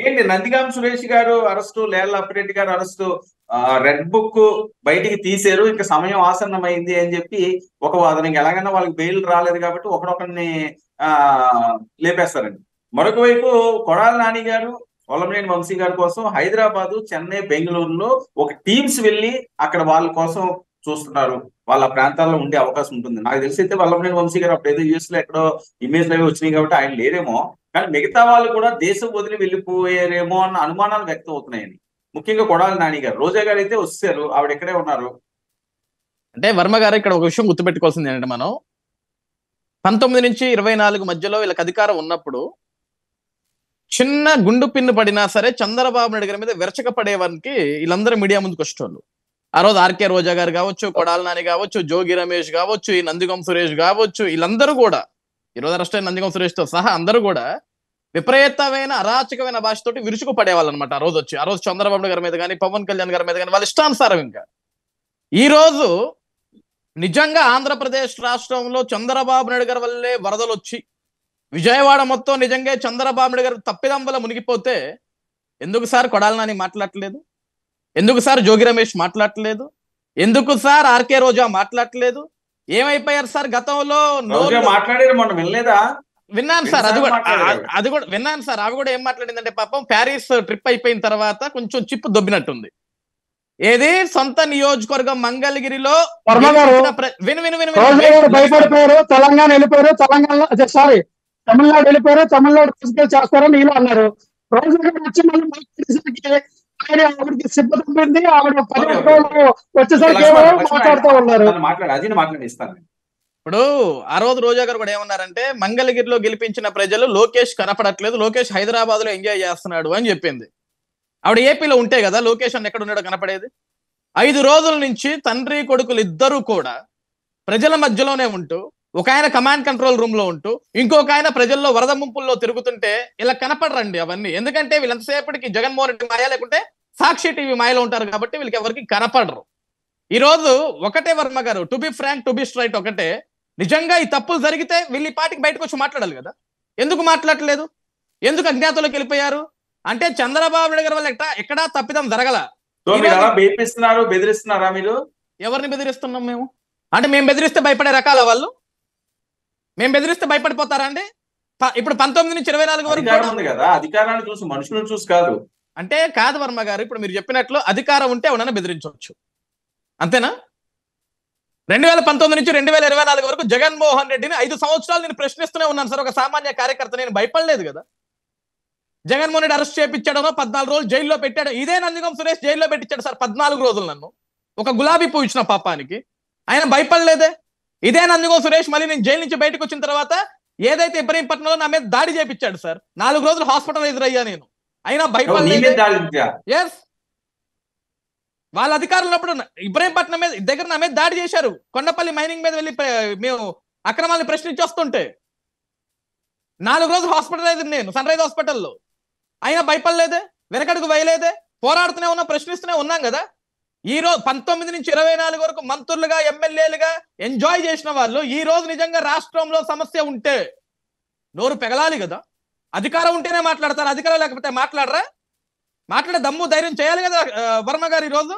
ఏంటి నందిగాం సురేష్ గారు అరెస్టు, లేళ్ల అప్పిరెడ్డి గారు అరెస్టు, రెడ్ బుక్ బయటికి తీశారు, ఇంకా సమయం ఆసన్నమైంది అని చెప్పి ఒక వాదన. ఇంకా ఎలాగైనా వాళ్ళకి బెయిల్ రాలేదు కాబట్టి ఒకడొకరిని ఆ లేపేస్తారండి. మరొక వైపు కొడాలి నాని గారు, వల్లభనేని వంశీ గారి కోసం హైదరాబాదు, చెన్నై, బెంగళూరులో ఒక టీమ్స్ వెళ్ళి అక్కడ వాళ్ళ కోసం చూస్తున్నారు. వాళ్ళ ప్రాంతాల్లో ఉండే అవకాశం ఉంటుంది. నాకు తెలిసి అయితే వల్లభనేని వంశీ గారు అప్పుడు ఏదో యూఎస్ లో ఎక్కడో ఇమేజ్ అవి వచ్చినాయి కాబట్టి ఆయన లేరేమో. కానీ మిగతా వాళ్ళు కూడా దేశం వదిలి వెళ్ళిపోయారేమో అన్న అనుమానాలు వ్యక్తం అవుతున్నాయండి. ముఖ్యంగా కొడాలి నాని గారు. రోజా గారు అయితే వచ్చారు, ఆవిడ ఎక్కడే ఉన్నారు. అంటే వర్మ గారు ఇక్కడ ఒక విషయం గుర్తుపెట్టుకోవాల్సింది ఏంటంటే, మనం 19 నుంచి 24 మధ్యలో వీళ్ళకి అధికారం ఉన్నప్పుడు చిన్న గుండు పిన్ను పడినా సరే చంద్రబాబు నాయుడు గారి మీద విరచక పడేవారికి వీళ్ళందరూ మీడియా ముందుకు వచ్చేటోళ్ళు. ఆ రోజు ఆర్కే రోజా గారు కావచ్చు, కొడాలి నాని కావచ్చు, జోగి రమేష్ కావచ్చు, ఈ నందిగం సురేష్ కావచ్చు, వీళ్ళందరూ కూడా ఈరోజు అరెస్ట్ అయిన నందిగం సురేష్ తో సహా అందరూ కూడా విపరీతమైన అరాచకమైన భాషతోటి విరుచుకు పడేవాళ్ళు అనమాట. ఆ రోజు వచ్చి, ఆ రోజు చంద్రబాబు నాయుడు గారి మీద కానీ, పవన్ కళ్యాణ్ గారి మీద కానీ వాళ్ళ ఇష్టానుసారం. ఇంకా ఈ రోజు నిజంగా ఆంధ్రప్రదేశ్ రాష్ట్రంలో చంద్రబాబు నాయుడు గారి వల్లే వరదలు వచ్చి విజయవాడ మొత్తం నిజంగా చంద్రబాబు నాయుడు గారు తప్పిదం వల్ల మునిగిపోతే ఎందుకు సార్ కొడాలి నాని మాట్లాడట్లేదు? ఎందుకు సార్ జోగి రమేష్ మాట్లాడట్లేదు? ఎందుకు సార్ ఆర్కే రోజా మాట్లాడట్లేదు? ఏమైపోయారు సార్ గతంలో? మాట్లాడారు మొన్న, వినలేదా? విన్నాను సార్, అది కూడా విన్నాను సార్. అవి కూడా ఏం మాట్లాడిందంటే, పాపం ప్యారిస్ ట్రిప్ అయిపోయిన తర్వాత కొంచెం చిప్పు దొబ్బినట్టుంది. ఏది సొంత నియోజకవర్గం మంగళగిరిలో భయపడిపోయారు, తెలంగాణ వెళ్ళిపోయారు, తెలంగాణలో సారీ తమిళనాడు వెళ్ళిపోయారు, తమిళనాడు చేస్తారని వీళ్ళు అన్నారు. రోజు వచ్చి మళ్ళీ ఆవిడకి సిబ్బంది ఆవిడ వచ్చేసరికి మాట్లాడుతూ ఉన్నారు. ఇప్పుడు ఆ రోజు రోజా గారు కూడా ఏమన్నారంటే, మంగళగిరిలో గెలిపించిన ప్రజలు లోకేష్ కనపడట్లేదు, లోకేష్ హైదరాబాద్ లో ఎంజాయ్ చేస్తున్నాడు అని చెప్పింది. ఆవిడ ఏపీలో ఉంటే కదా లోకేష్ అన్న ఎక్కడ ఉన్నాడో కనపడేది. 5 రోజుల నుంచి తండ్రి కొడుకులు ఇద్దరు కూడా ప్రజల మధ్యలోనే ఉంటూ, ఒక ఆయన కమాండ్ కంట్రోల్ రూమ్ లో ఉంటూ, ఇంకొక ఆయన ప్రజల్లో వరద ముంపుల్లో తిరుగుతుంటే ఇలా కనపడరండి అవన్నీ. ఎందుకంటే వీళ్ళంతసేపటికి జగన్మోహన్ రెడ్డి మాయ, లేకుంటే సాక్షి టీవీ మాయలో ఉంటారు కాబట్టి వీళ్ళకి ఎవరికి కనపడరు. ఈ రోజు ఒకటే వర్మ గారు, to be frank, to be straight, ఒకటే, నిజంగా ఈ తప్పులు జరిగితే వీళ్ళు ఈ పాటికి బయటకు వచ్చి మాట్లాడాలి కదా. ఎందుకు మాట్లాడలేదు? ఎందుకు అజ్ఞాతంలోకి వెళ్ళిపోయారు? అంటే చంద్రబాబు నాయుడు గారి వల్ల ఎక్కడా తప్పిదం జరగల. బెదిరిస్తున్నారా మీరు? ఎవరిని బెదిరిస్తున్నాం మేము? అంటే మేము బెదిరిస్తే భయపడే రకాల వాళ్ళు? మేము బెదిరిస్తే భయపడిపోతారా అండి? ఇప్పుడు 19 నుంచి 24 వరకు ఉంది కదా, అధికారాన్ని చూసి, మనుషులను చూసి కాదు. అంటే కాదు వర్మ గారు, ఇప్పుడు మీరు చెప్పినట్లు అధికారం ఉంటే ఎవరైనా బెదిరించవచ్చు, అంతేనా? 2019 నుంచి 2024 వరకు జగన్మోహన్ రెడ్డిని 5 సంవత్సరాలు నేను ప్రశ్నిస్తూనే ఉన్నాను సార్, ఒక సామాన్య కార్యకర్త. నేను భయపడలేదు కదా. జగన్మోహన్ రెడ్డి అరెస్ట్ చేయించాడనో 14 రోజులు జైల్లో పెట్టాడు. ఇదే నందిగం సురేష్ జైల్లో పెట్టించాడు సార్ 14 రోజులు నన్ను, ఒక గులాబీ పువ్వు ఇచ్చిన పాపానికి. ఆయన భయపడలేదే. ఇదే నందిగం సురేష్ మళ్ళీ నేను జైలు నుంచి బయటకు వచ్చిన తర్వాత ఏదైతే ఇబ్రహీంపట్నంలో నా మీద దాడి చేయించాడు సార్, 4 రోజులు హాస్పిటలైజర్ అయ్యా నేను, అయినా భయపడలేదు. ఎస్, వాళ్ళ అధికారులు ఉన్నప్పుడు ఇబ్రహీంపట్నం మీద దగ్గర నా మీద దాడి చేశారు. కొండపల్లి మైనింగ్ మీద వెళ్ళి మేము అక్రమాలను ప్రశ్నించి వస్తుంటే 4 రోజులు హాస్పిటలైజర్ నేను సన్ రైజ్ హాస్పిటల్లో, అయినా భయపడలేదే, వెనకడుగు వేయలేదే, పోరాడుతూనే ఉన్నాం, ప్రశ్నిస్తూనే ఉన్నాం కదా. ఈ రోజు 19 నుంచి 24 వరకు మంత్రులుగా, ఎమ్మెల్యేలుగా ఎంజాయ్ చేసిన వాళ్ళు ఈ రోజు నిజంగా రాష్ట్రంలో సమస్య ఉంటే నోరు పెగలాలి కదా. అధికారం ఉంటేనే మాట్లాడతారు, అధికారం లేకపోతే మాట్లాడరా? మాట్లాడే దమ్ము ధైర్యం చేయాలి కదా వర్మ గారు. ఈ రోజు